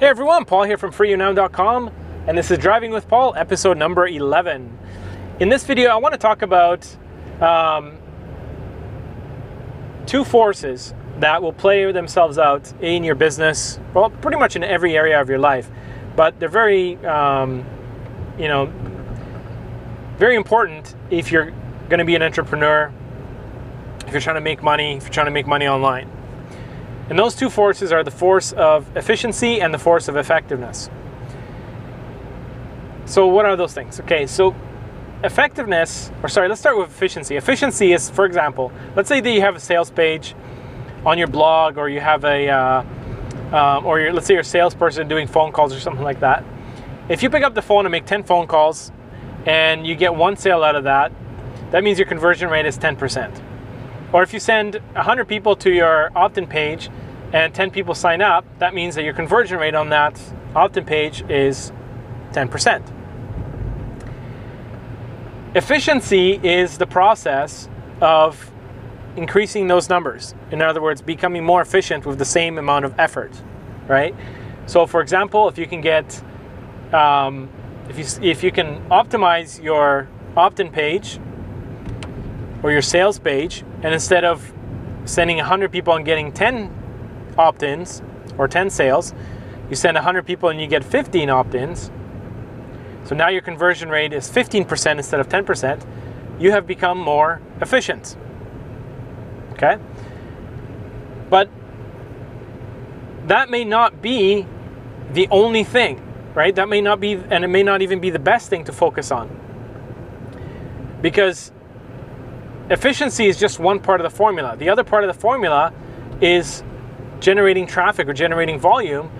Hey everyone, Paul here from freeyounow.com, and this is Driving with Paul, episode number 11. In this video, I want to talk about two forces that will play themselves out in your business, well, pretty much in every area of your life, but they're very, very important if you're going to be an entrepreneur, if you're trying to make money, if you're trying to make money online. And those two forces are the force of efficiency and the force of effectiveness. So what are those things? Okay, so effectiveness, or sorry, let's start with efficiency. Efficiency is, for example, let's say that you have a sales page on your blog, or you have a, let's say you're a salesperson doing phone calls or something like that. If you pick up the phone and make 10 phone calls and you get one sale out of that, that means your conversion rate is 10%. Or if you send 100 people to your opt-in page and 10 people sign up, that means that your conversion rate on that opt-in page is 10%. Efficiency is the process of increasing those numbers. In other words, becoming more efficient with the same amount of effort, right? So for example, if you can get, if you can optimize your opt-in page or your sales page, and instead of sending 100 people and getting 10 opt-ins or 10 sales, you send 100 people and you get 15 opt-ins. So now your conversion rate is 15% instead of 10%. You have become more efficient. Okay? But that may not be the only thing, right? That may not be, and it may not even be the best thing to focus on. Because efficiency is just one part of the formula. The other part of the formula is generating traffic or generating volume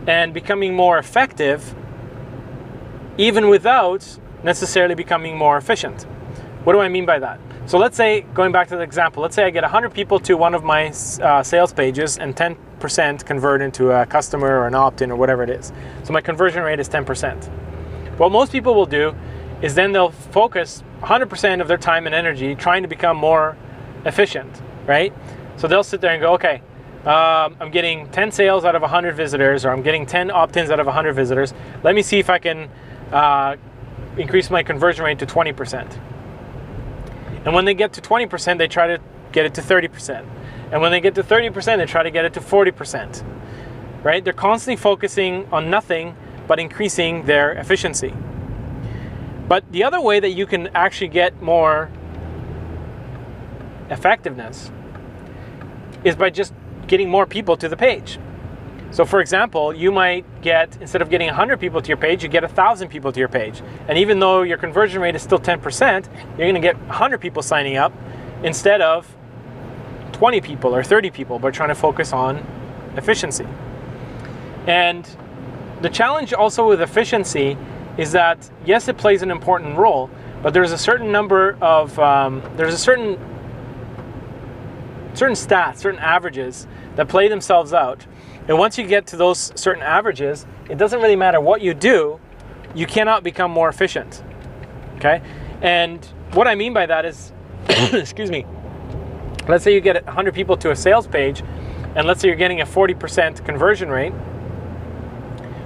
and becoming more effective, even without necessarily becoming more efficient. What do I mean by that? So let's say, going back to the example, let's say I get 100 people to one of my sales pages and 10% convert into a customer or an opt-in or whatever it is. So my conversion rate is 10%. What most people will do is then they'll focus 100% of their time and energy trying to become more efficient, right? So they'll sit there and go, okay, I'm getting 10 sales out of 100 visitors, or I'm getting 10 opt-ins out of 100 visitors. Let me see if I can increase my conversion rate to 20%. And when they get to 20%, they try to get it to 30%. And when they get to 30%, they try to get it to 40%, right? They're constantly focusing on nothing but increasing their efficiency. But the other way that you can actually get more effectiveness is by just getting more people to the page. So for example, you might get, instead of getting 100 people to your page, you get 1,000 people to your page. And even though your conversion rate is still 10%, you're gonna get 100 people signing up instead of 20 people or 30 people by trying to focus on efficiency. And the challenge also with efficiency is that, yes, it plays an important role, but there's a certain number of, there's a certain stats, certain averages that play themselves out. And once you get to those certain averages, it doesn't really matter what you do, you cannot become more efficient, okay? And what I mean by that is, excuse me, let's say you get 100 people to a sales page, and let's say you're getting a 40% conversion rate,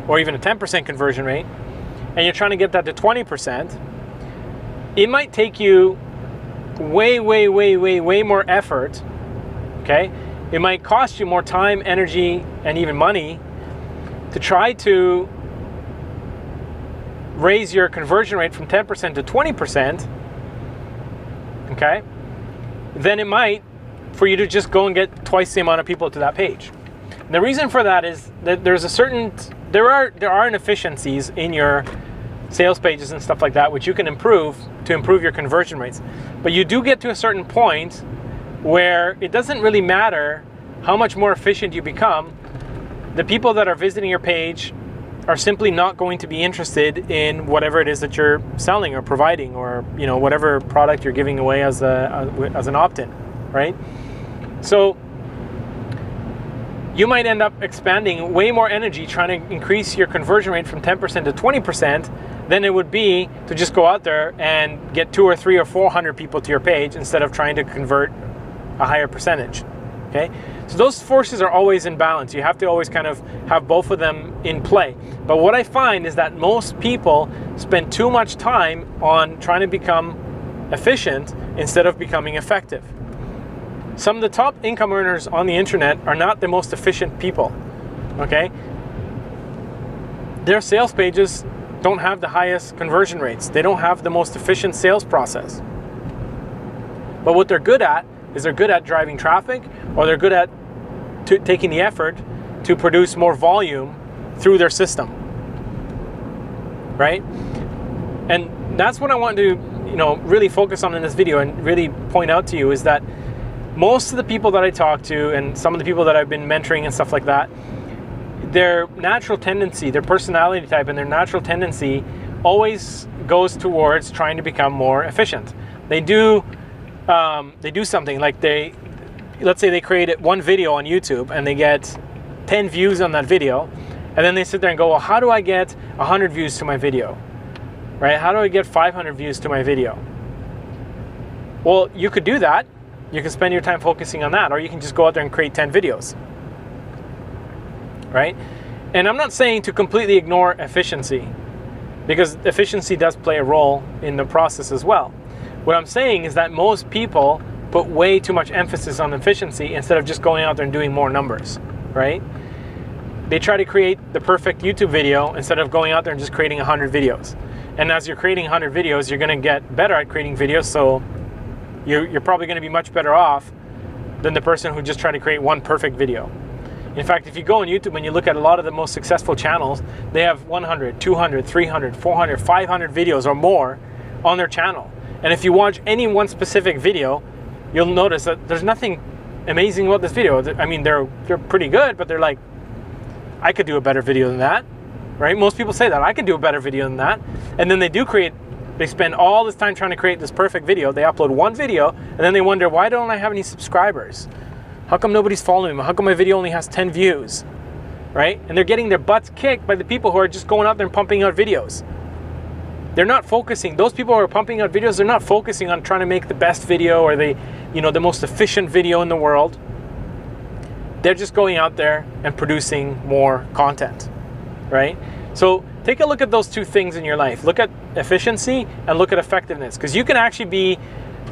or even a 10% conversion rate, and you're trying to get that to 20%, it might take you way more effort, okay? It might cost you more time, energy, and even money to try to raise your conversion rate from 10% to 20%, okay? Then it might for you to just go and get twice the amount of people to that page. And the reason for that is that there are inefficiencies in your sales pages and stuff like that which you can improve to improve your conversion rates. But you do get to a certain point where it doesn't really matter how much more efficient you become. The people that are visiting your page are simply not going to be interested in whatever it is that you're selling or providing, or whatever product you're giving away as an opt-in, right? So you might end up expanding way more energy trying to increase your conversion rate from 10% to 20% than it would be to just go out there and get 200 or 300 or 400 people to your page instead of trying to convert a higher percentage, okay? So those forces are always in balance. You have to always kind of have both of them in play. But what I find is that most people spend too much time on trying to become efficient instead of becoming effective. Some of the top income earners on the internet are not the most efficient people, okay? Their sales pages don't have the highest conversion rates. They don't have the most efficient sales process. But what they're good at is they're good at driving traffic, or they're good at taking the effort to produce more volume through their system, right? And that's what I want to, really focus on in this video and really point out to you, is that most of the people that I talk to and some of the people that I've been mentoring and stuff like that, their natural tendency, their personality type and their natural tendency always goes towards trying to become more efficient. They do something like let's say they create one video on YouTube and they get 10 views on that video, and then they sit there and go, well, how do I get 100 views to my video, right? How do I get 500 views to my video? Well, you could do that. You can spend your time focusing on that, or you can just go out there and create 10 videos, right? And I'm not saying to completely ignore efficiency, because efficiency does play a role in the process as well. What I'm saying is that most people put way too much emphasis on efficiency instead of just going out there and doing more numbers, right? They try to create the perfect YouTube video instead of going out there and just creating 100 videos. And as you're creating 100 videos, you're going to get better at creating videos, so you're probably going to be much better off than the person who just tried to create one perfect video. In fact, if you go on YouTube and you look at a lot of the most successful channels, they have 100, 200, 300, 400, 500 videos or more on their channel. And if you watch any one specific video, you'll notice that there's nothing amazing about this video. I mean, they're pretty good, but they're like, I could do a better video than that, right? Most people say that, I could do a better video than that. And then they spend all this time trying to create this perfect video. They upload one video, and then they wonder, why don't I have any subscribers? How come nobody's following me? How come my video only has 10 views, right? And they're getting their butts kicked by the people who are just going out there and pumping out videos. They're not focusing. Those people who are pumping out videos, they're not focusing on trying to make the best video or the most efficient video in the world. They're just going out there and producing more content, right? So take a look at those two things in your life. Look at efficiency and look at effectiveness, because you can actually be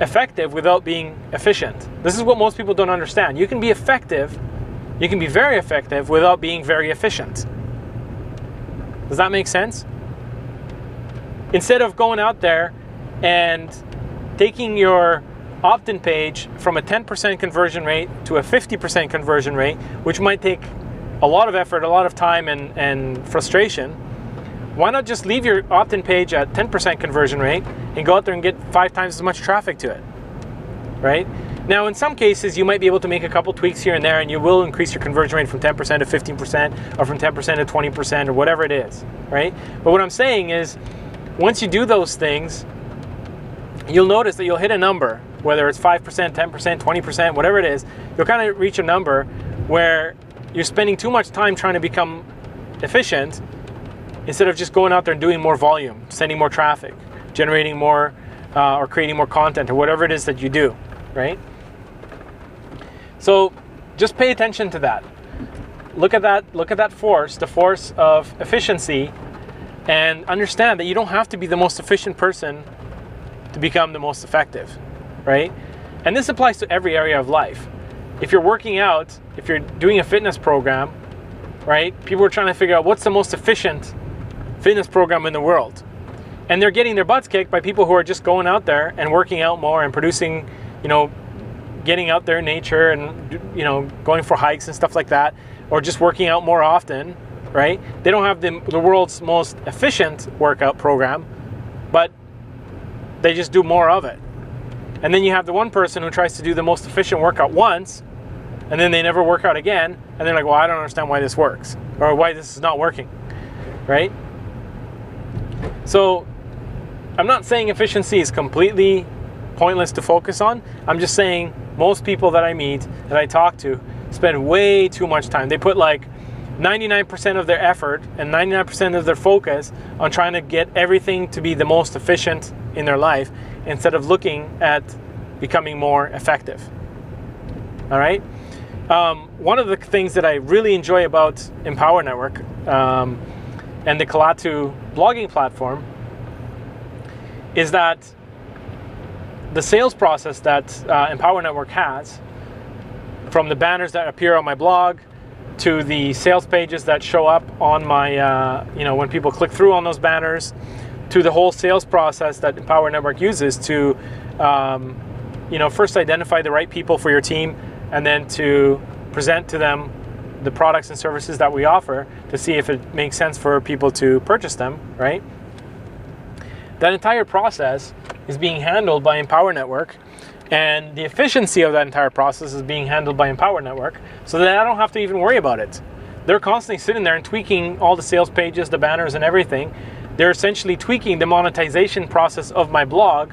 effective without being efficient. This is what most people don't understand. You can be effective, you can be very effective without being very efficient. Does that make sense? Instead of going out there and taking your opt-in page from a 10% conversion rate to a 50% conversion rate, which might take a lot of effort, a lot of time and frustration, why not just leave your opt-in page at 10% conversion rate and go out there and get 5 times as much traffic to it, right? Now, in some cases, you might be able to make a couple tweaks here and there, and you will increase your conversion rate from 10% to 15%, or from 10% to 20%, or whatever it is, right? But what I'm saying is, once you do those things, you'll notice that you'll hit a number, whether it's 5%, 10%, 20%, whatever it is, you'll kind of reach a number where you're spending too much time trying to become efficient instead of just going out there and doing more volume, sending more traffic, generating more, or creating more content, or whatever it is that you do, right? So just pay attention to that. Look at that force, the force of efficiency, and understand that you don't have to be the most efficient person to become the most effective, right? And this applies to every area of life. If you're working out, if you're doing a fitness program, right? People are trying to figure out what's the most efficient fitness program in the world. And they're getting their butts kicked by people who are just going out there and working out more and producing, getting out there in nature and, going for hikes and stuff like that, or just working out more often, right? They don't have the world's most efficient workout program, but they just do more of it. And then you have the one person who tries to do the most efficient workout once, and then they never work out again, and they're like, well, I don't understand why this works, or why this is not working, right? So I'm not saying efficiency is completely pointless to focus on. I'm just saying most people that I meet, that I talk to, spend way too much time. They put like 99% of their effort and 99% of their focus on trying to get everything to be the most efficient in their life, instead of looking at becoming more effective. All right? One of the things that I really enjoy about Empower Network and the Kalatu blogging platform is that the sales process that Empower Network has, from the banners that appear on my blog to the sales pages that show up on my, when people click through on those banners, to the whole sales process that Empower Network uses to, first identify the right people for your team, and then to present to them the products and services that we offer to see if it makes sense for people to purchase them, right? That entire process is being handled by Empower Network, and the efficiency of that entire process is being handled by Empower Network, so that I don't have to even worry about it. They're constantly sitting there and tweaking all the sales pages, the banners, and everything. They're essentially tweaking the monetization process of my blog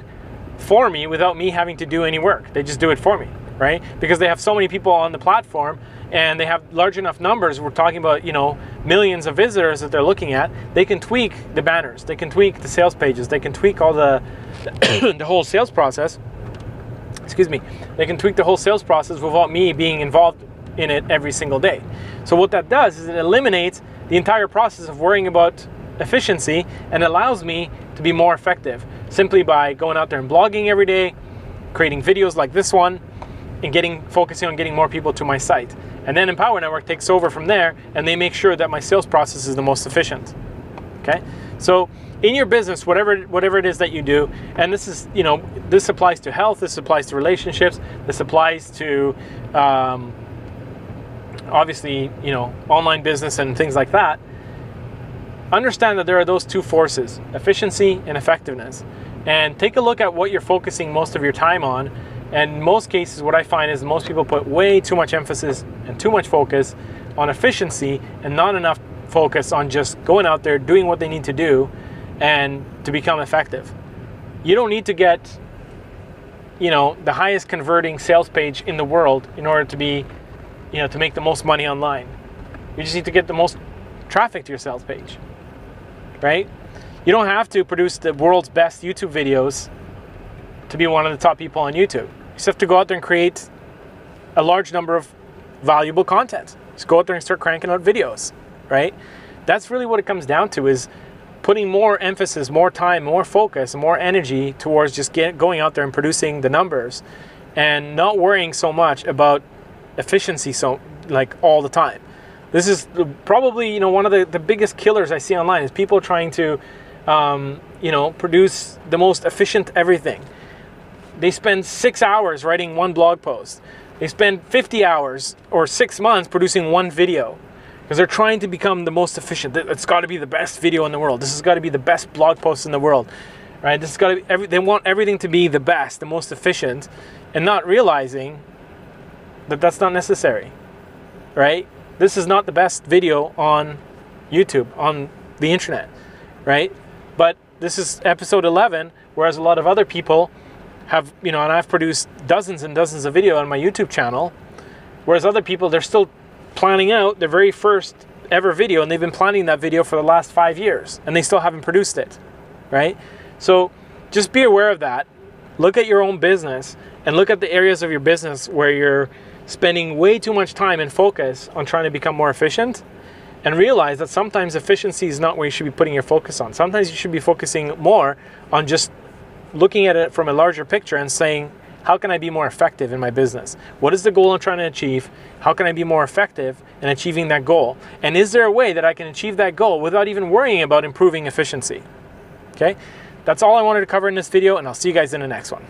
for me without me having to do any work. They just do it for me, right? Because they have so many people on the platform and they have large enough numbers. We're talking about, millions of visitors that they're looking at. They can tweak the banners. They can tweak the sales pages. They can tweak all the the whole sales process. Excuse me. They can tweak the whole sales process without me being involved in it every single day. So what that does is it eliminates the entire process of worrying about efficiency and allows me to be more effective simply by going out there and blogging every day, creating videos like this one, and focusing on getting more people to my site. And then Empower Network takes over from there, and they make sure that my sales process is the most efficient. Okay? So in your business, whatever it is that you do, and this is, this applies to health, this applies to relationships, this applies to obviously, online business and things like that. Understand that there are those two forces, efficiency and effectiveness. And take a look at what you're focusing most of your time on. And in most cases, what I find is most people put way too much emphasis and too much focus on efficiency and not enough focus on just going out there, doing what they need to do and to become effective. You don't need to get, the highest converting sales page in the world in order to be, to make the most money online. You just need to get the most traffic to your sales page, right? You don't have to produce the world's best YouTube videos to be one of the top people on YouTube. You just have to go out there and create a large number of valuable content. Just go out there and start cranking out videos, right? That's really what it comes down to, is putting more emphasis, more time, more focus, more energy towards just going out there and producing the numbers and not worrying so much about efficiency all the time. This is probably, one of the biggest killers I see online is people trying to, produce the most efficient everything. They spend 6 hours writing one blog post. They spend 50 hours or 6 months producing one video because they're trying to become the most efficient. It's got to be the best video in the world. This has got to be the best blog post in the world, right? This has got to be they want everything to be the best, the most efficient, and not realizing that that's not necessary, right? This is not the best video on YouTube, on the internet, right? But this is episode 11, whereas a lot of other people have, and I've produced dozens and dozens of video on my YouTube channel, whereas other people, they're still planning out their very first ever video, and they've been planning that video for the last 5 years, and they still haven't produced it, right? So just be aware of that. Look at your own business, and look at the areas of your business where you're spending way too much time and focus on trying to become more efficient, and realize that sometimes efficiency is not where you should be putting your focus on. Sometimes you should be focusing more on just looking at it from a larger picture and saying, how can I be more effective in my business? What is the goal I'm trying to achieve? How can I be more effective in achieving that goal? And is there a way that I can achieve that goal without even worrying about improving efficiency? Okay, that's all I wanted to cover in this video, and I'll see you guys in the next one.